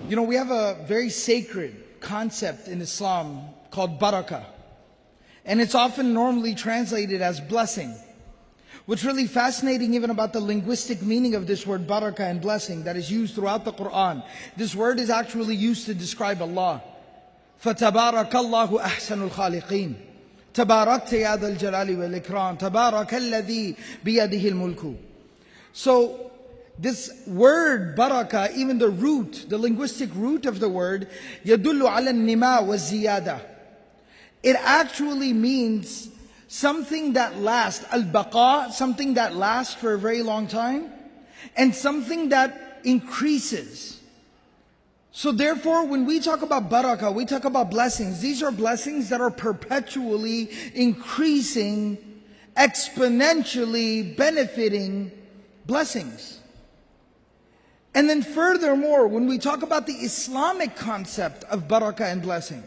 You know, we have a very sacred concept in Islam called Barakah. And it's often normally translated as blessing. What's really fascinating even about the linguistic meaning of this word Barakah and blessing that is used throughout the Quran, this word is actually used to describe Allah. فَتَبَارَكَ اللَّهُ أَحْسَنُ الْخَالِقِينَ تَبَارَكْتَ يَا ذَا الْجَلَالِ وَالْإِكْرَامِ تَبَارَكَ الَّذِي بِيَدِهِ الْمُلْكُ. So this word Barakah, even the root, the linguistic root of the word, يَدُلُّ عَلَى النِّمَا وَالزِّيَادَةِ. It actually means something that lasts, al-baqa, something that lasts for a very long time, and something that increases. So therefore, when we talk about barakah, we talk about blessings. These are blessings that are perpetually increasing, exponentially benefiting blessings. And then furthermore, when we talk about the Islamic concept of barakah and blessing,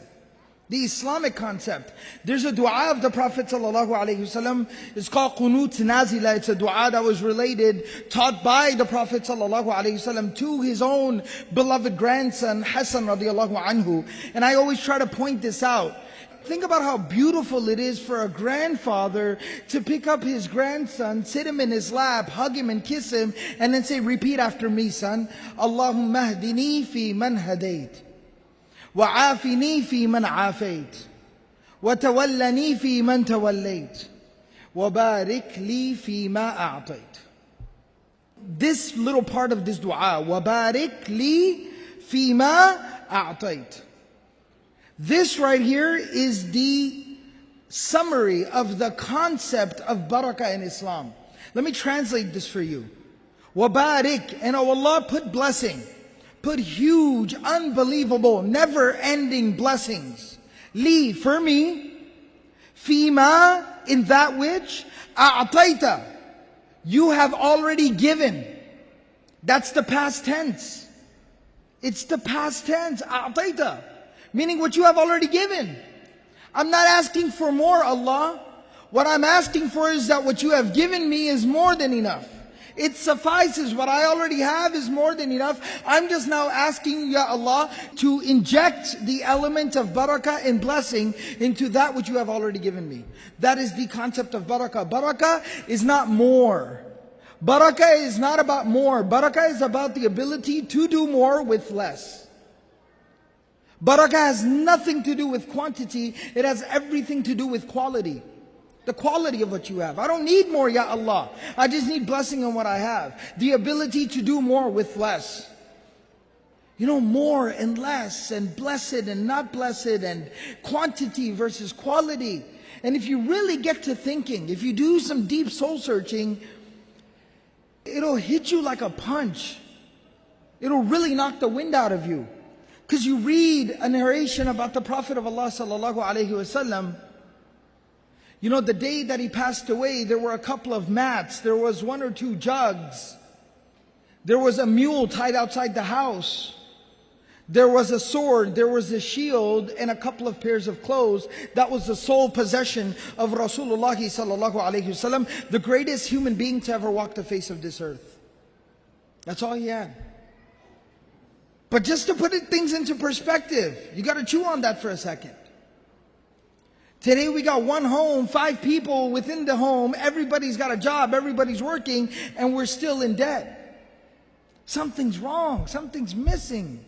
the Islamic concept, there's a dua of the Prophet ﷺ. It's called Qunut Nazila. It's a dua that was taught by the Prophet ﷺ to his own beloved grandson Hassan radiallahu anhu. And I always try to point this out. Think about how beautiful it is for a grandfather to pick up his grandson, sit him in his lap, hug him and kiss him, and then say, repeat after me, son. Allahumma hdini fi man hadayt. وعافني في من عافيت وتولني في من توليت وبارك لي فيما أعطيت. This little part of this dua, وبارك لي فيما أعطيت. This right here is the summary of the concept of barakah in Islam. Let me translate this for you. وبارك, and oh Allah, put blessing. Put huge, unbelievable, never-ending blessings. Li, for me. Fima, in that which. A'ataita, you have already given. That's the past tense. It's the past tense. A'ataita, meaning what you have already given. I'm not asking for more, Allah. What I'm asking for is that what you have given me is more than enough. It suffices. What I already have is more than enough. I'm just now asking, Ya Allah, to inject the element of barakah and blessing into that which you have already given me. That is the concept of barakah. Barakah is not more. Barakah is not about more. Barakah is about the ability to do more with less. Barakah has nothing to do with quantity. It has everything to do with quality. The quality of what you have. I don't need more, Ya Allah. I just need blessing on what I have. The ability to do more with less. You know, more and less, and blessed and not blessed, and quantity versus quality. And if you really get to thinking, if you do some deep soul searching, it'll hit you like a punch. It'll really knock the wind out of you. Because you read a narration about the Prophet of Allah sallallahu alaihi wasallam. You know, the day that he passed away, there were a couple of mats. There was 1 or 2 jugs. There was a mule tied outside the house. There was a sword. There was a shield and a couple of pairs of clothes. That was the sole possession of Rasulullah sallallahu alaihi wasallam, the greatest human being to ever walk the face of this earth. That's all he had. But just to put things into perspective, you got to chew on that for a second. Today we got 1 home, 5 people within the home, everybody's got a job, everybody's working, and we're still in debt. Something's wrong, something's missing.